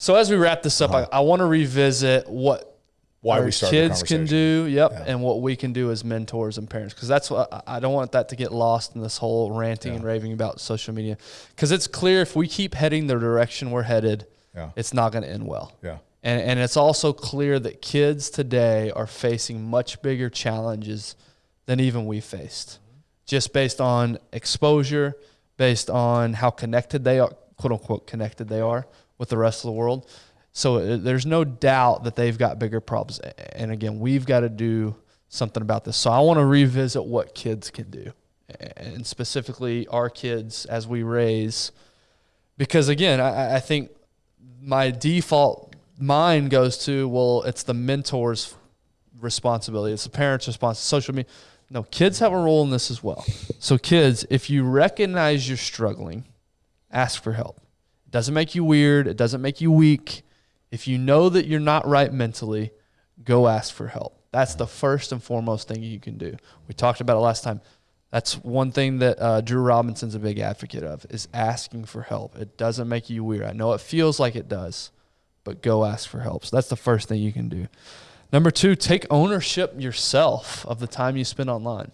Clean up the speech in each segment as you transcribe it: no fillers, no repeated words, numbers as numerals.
So as we wrap this up, I want to revisit what our kids can do, and what we can do as mentors and parents, because that's what I don't want that to get lost in this whole ranting and raving about social media, because it's clear if we keep heading the direction we're headed, it's not going to end well. And it's also clear that kids today are facing much bigger challenges than even we faced, just based on exposure, based on how connected they are, quote unquote connected they are with the rest of the world. So there's no doubt that they've got bigger problems. And again, we've got to do something about this. So I want to revisit what kids can do, and specifically our kids as we raise, because again, I think my default mind goes to, well, it's the mentor's responsibility. It's the parent's responsibility. Social media. No, kids have a role in this as well. So kids, if you recognize you're struggling, ask for help. It doesn't make you weird. It doesn't make you weak. If you know that you're not right mentally, go ask for help. That's the first and foremost thing you can do. We talked about it last time. That's one thing that Drew Robinson's a big advocate of, is asking for help. It doesn't make you weird. I know it feels like it does, but go ask for help. So that's the first thing you can do. Number 2, take ownership yourself of the time you spend online.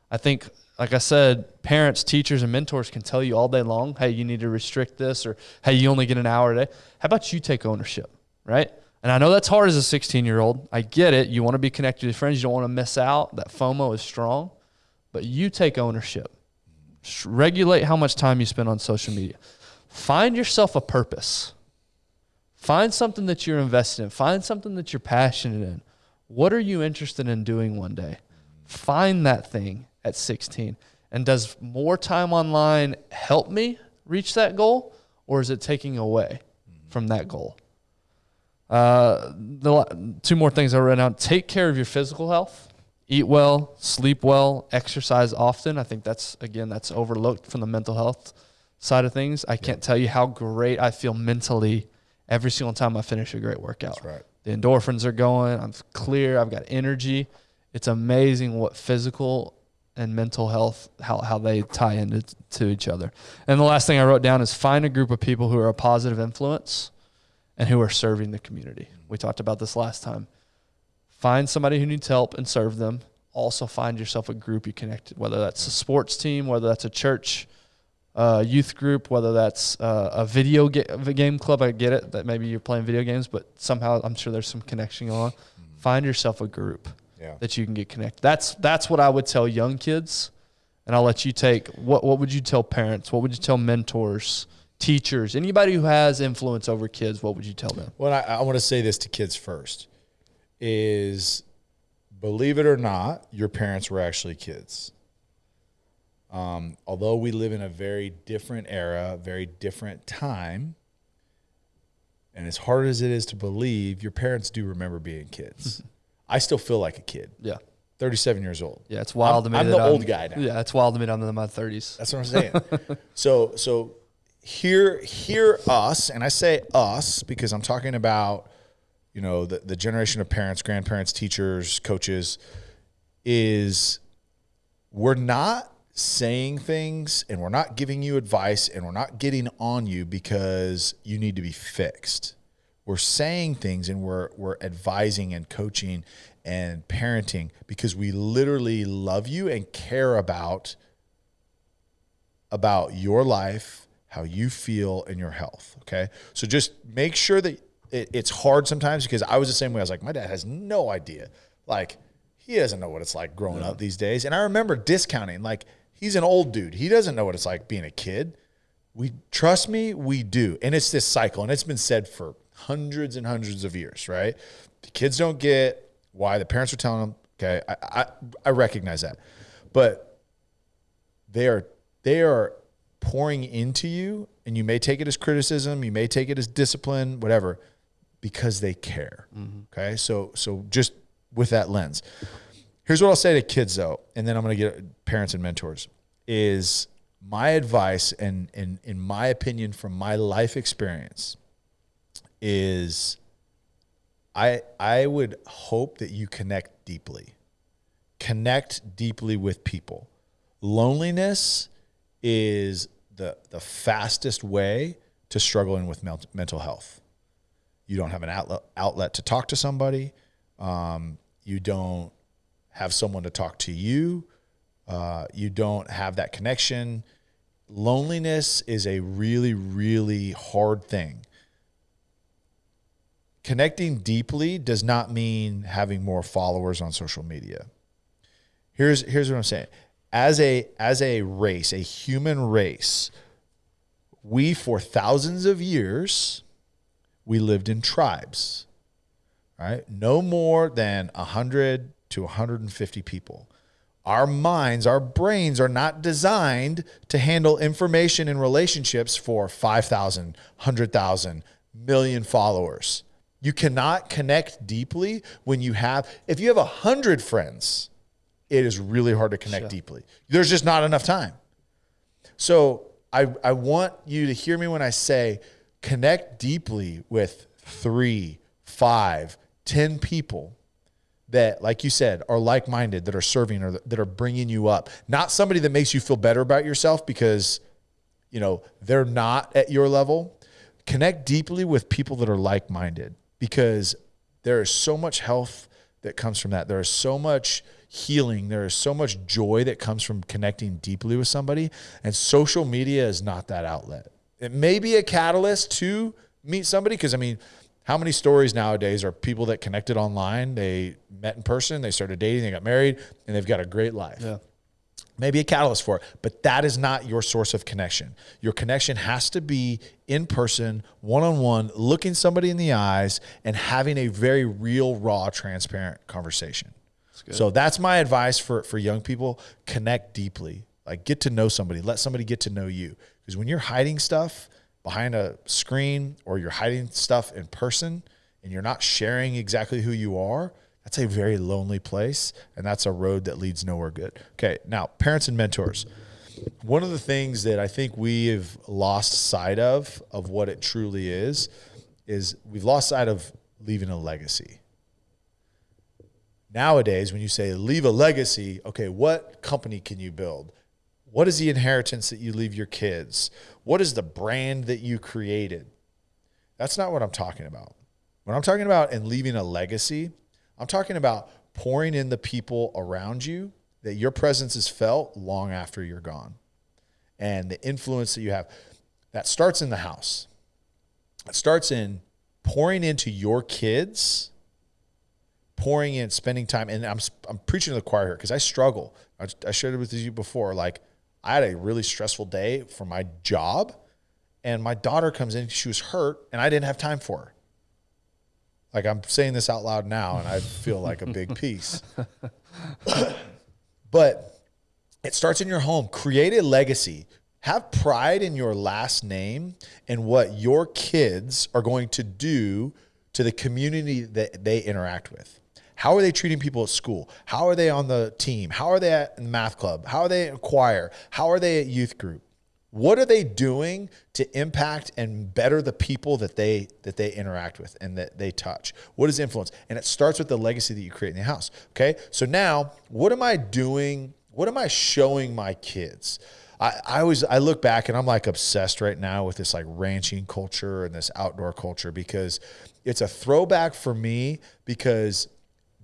I think, like I said, parents, teachers, and mentors can tell you all day long, hey, you need to restrict this, or hey, you only get an hour a day. How about you take ownership, right? And I know that's hard as a 16-year-old. I get it. You want to be connected to friends. You don't want to miss out. That FOMO is strong. But you take ownership. Regulate how much time you spend on social media. Find yourself a purpose. Find something that you're invested in. Find something that you're passionate in. What are you interested in doing one day? Find that thing at 16. And does more time online help me reach that goal, or is it taking away from that goal? The 2 more things I wrote down. Take care of your physical health. Eat well, sleep well, exercise often. I think that's overlooked from the mental health side of things. I can't tell you how great I feel mentally every single time I finish a great workout. That's right. The endorphins are going. I'm clear. I've got energy. It's amazing what physical and mental health, how they tie into each other. And the last thing I wrote down is find a group of people who are a positive influence and who are serving the community. We talked about this last time. Find somebody who needs help and serve them. Also find yourself a group you connect, whether that's a sports team, whether that's a church, youth group, whether that's a video game club. I get it that maybe you're playing video games, but somehow I'm sure there's some connection going on. Find yourself a group that you can get connected. That's what I would tell young kids, and I'll let you take. What would you tell parents? What would you tell mentors, teachers, anybody who has influence over kids? What would you tell them? Well, I want to say this to kids first. Is, believe it or not, your parents were actually kids. Although we live in a very different era, very different time, and as hard as it is to believe, your parents do remember being kids. I still feel like a kid. Yeah. 37 years old. Yeah, it's wild to me. I'm the old guy now. Yeah, it's wild to me that I'm in my 30s. That's what I'm saying. So hear us, and I say us because I'm talking about, you know, the generation of parents, grandparents, teachers, coaches, is we're not saying things and we're not giving you advice and we're not getting on you because you need to be fixed. We're saying things and we're advising and coaching and parenting because we literally love you and care about your life, how you feel, and your health, okay? So just make sure that it's hard sometimes because I was the same way. I was like, my dad has no idea. Like, he doesn't know what it's like growing up these days. And I remember discounting. Like, he's an old dude. He doesn't know what it's like being a kid. Trust me, we do. And it's this cycle. And it's been said for hundreds and hundreds of years, right? The kids don't get why the parents are telling them, okay, I recognize that. But they are pouring into you, and you may take it as criticism, you may take it as discipline, whatever, because they care. Okay? So just with that lens. Here's what I'll say to kids though, and then I'm going to get parents and mentors, is my advice and in my opinion from my life experience is I would hope that you connect deeply. Connect deeply with people. Loneliness is the fastest way to struggling with mental health. You don't have an outlet to talk to somebody. You don't have someone to talk to you. You don't have that connection. Loneliness is a really, really hard thing. Connecting deeply does not mean having more followers on social media. Here's what I'm saying. As a race, a human race, we for thousands of years, we lived in tribes, right? No more than 100 to 150 people. Our minds, our brains are not designed to handle information and relationships for 5,000, 100,000, million followers. You cannot connect deeply when if you have 100 friends, it is really hard to connect deeply. There's just not enough time. So I want you to hear me when I say connect deeply with 3, 5, 10 people that, like you said, are like-minded, that are serving or that are bringing you up. Not somebody that makes you feel better about yourself because, they're not at your level. Connect deeply with people that are like-minded because there is so much health that comes from that. There is so much healing. There is so much joy that comes from connecting deeply with somebody. And social media is not that outlet. It may be a catalyst to meet somebody because, how many stories nowadays are people that connected online, they met in person, they started dating, they got married, and they've got a great life. Yeah. Maybe a catalyst for it, but that is not your source of connection. Your connection has to be in person, one-on-one, looking somebody in the eyes and having a very real, raw, transparent conversation. So that's my advice for young people. Connect deeply. Like, get to know somebody. Let somebody get to know you. Because when you're hiding stuff behind a screen or you're hiding stuff in person and you're not sharing exactly who you are, that's a very lonely place, and that's a road that leads nowhere good. Okay, now, parents and mentors. One of the things that I think we have lost sight of what it truly is we've lost sight of leaving a legacy. Nowadays, when you say leave a legacy, okay, what company can you build? What is the inheritance that you leave your kids? What is the brand that you created? That's not what I'm talking about. When I'm talking about and leaving a legacy, I'm talking about pouring in the people around you that your presence is felt long after you're gone. And the influence that you have, that starts in the house. It starts in pouring into your kids, pouring in, spending time. And I'm preaching to the choir here because I struggle. I shared it with you before. Like, I had a really stressful day for my job, and my daughter comes in, she was hurt, and I didn't have time for her. Like, I'm saying this out loud now, and I feel like a big piece. But it starts in your home. Create a legacy. Have pride in your last name and what your kids are going to do to the community that they interact with. How are they treating people at school? How are they on the team? How are they at the math club? How are they at choir? How are they at youth group? What are they doing to impact and better the people that they interact with and that they touch? What is influence? And it starts with the legacy that you create in the house. Okay. So now, what am I doing? What am I showing my kids? I look back and I'm like obsessed right now with this like ranching culture and this outdoor culture because it's a throwback for me because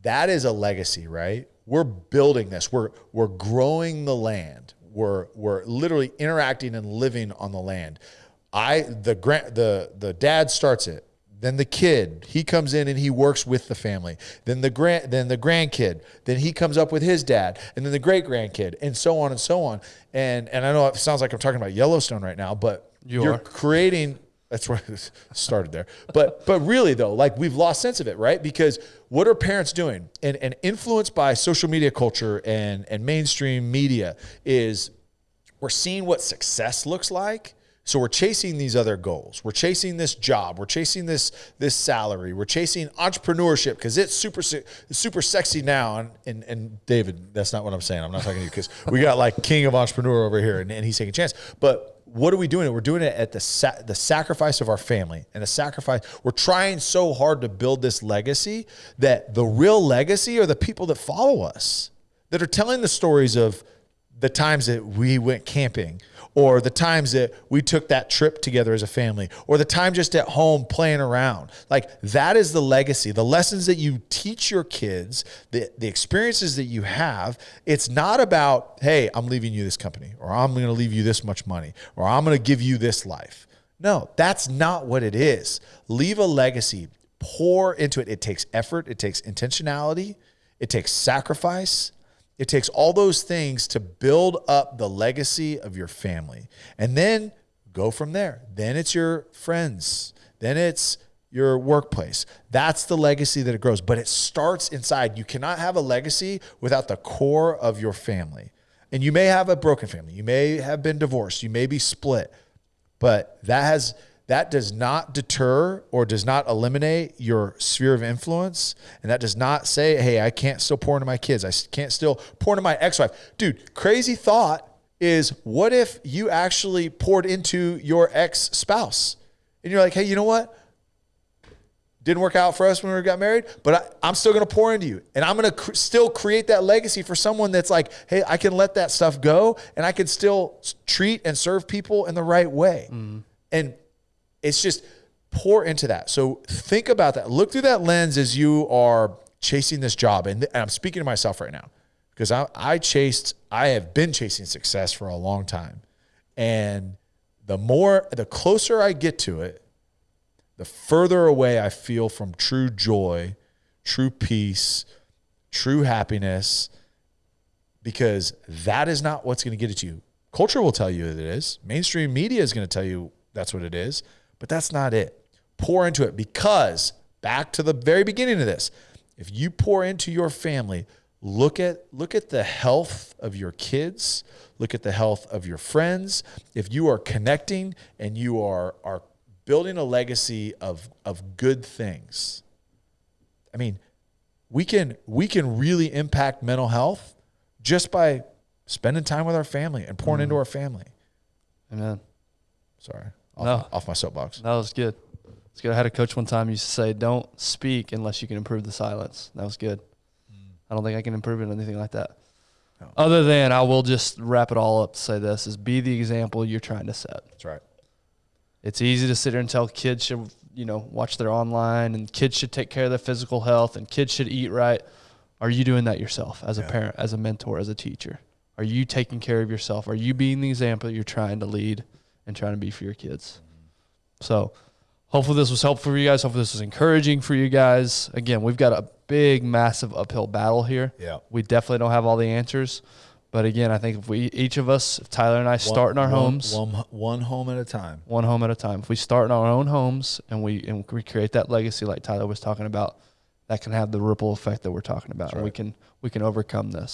that is a legacy, right? We're building this. We're growing the land. We're literally interacting and living on the land. The dad starts it. Then the kid, he comes in and he works with the family. Then the grandkid, then he comes up with his dad, and then the great grandkid, and so on and so on. And I know it sounds like I'm talking about Yellowstone right now, but you're creating. That's where it started there. But really though, like we've lost sense of it, right? Because what are parents doing? And influenced by social media culture and mainstream media is we're seeing what success looks like. So we're chasing these other goals. We're chasing this job. We're chasing this salary. We're chasing entrepreneurship because it's super sexy now. And David, that's not what I'm saying. I'm not talking to you because we got like king of entrepreneur over here and he's taking a chance. But what are we doing? We're doing it at the sacrifice of our family and the sacrifice. We're trying so hard to build this legacy that the real legacy are the people that follow us, that are telling the stories of the times that we went camping, or the times that we took that trip together as a family, or the time just at home playing around. Like, that is the legacy. The lessons that you teach your kids, the experiences that you have, it's not about, hey, I'm leaving you this company, or I'm going to leave you this much money, or I'm going to give you this life. No, that's not what it is. Leave a legacy. Pour into it. It takes effort. It takes intentionality. It takes sacrifice. It takes all those things to build up the legacy of your family. And then go from there. Then it's your friends. Then it's your workplace. That's the legacy that it grows. But it starts inside. You cannot have a legacy without the core of your family. And you may have a broken family. You may have been divorced. You may be split. But that does not deter or does not eliminate your sphere of influence. And that does not say, hey, I can't still pour into my kids. I can't still pour into my ex-wife. Dude, crazy thought is, what if you actually poured into your ex-spouse? And you're like, hey, you know what? Didn't work out for us when we got married, but I'm still going to pour into you. And I'm going to still create that legacy for someone that's like, hey, I can let that stuff go and I can still treat and serve people in the right way. And it's just pour into that. So think about that. Look through that lens as you are chasing this job. And I'm speaking to myself right now, because I have been chasing success for a long time. And the closer I get to it, the further away I feel from true joy, true peace, true happiness, because that is not what's going to get at you. Culture will tell you that it is. Mainstream media is going to tell you that's what it is. But that's not it. Pour into it, because back to the very beginning of this, if you pour into your family, look at the health of your kids, look at the health of your friends. If you are connecting and you are building a legacy of good things, I mean, we can really impact mental health just by spending time with our family and pouring into our family. Amen. Sorry. Off my soapbox. That was good. It's good. I had a coach one time used to say, don't speak unless you can improve the silence. That was good. I don't think I can improve it or anything like that. No. Other than, I will just wrap it all up to say this, is be the example you're trying to set. That's right. It's easy to sit there and tell kids should, watch their online, and kids should take care of their physical health, and kids should eat right. Are you doing that yourself as a parent, as a mentor, as a teacher? Are you taking care of yourself? Are you being the example you're trying to lead and trying to be for your kids? So hopefully this was helpful for you guys. Hopefully this was encouraging for you guys. Again, we've got a big, massive uphill battle here. Yeah. We definitely don't have all the answers. But again, I think if Tyler and I start in our homes. One home at a time. One home at a time. If we start in our own homes and we create that legacy like Tyler was talking about, that can have the ripple effect that we're talking about. Right. And we can overcome this.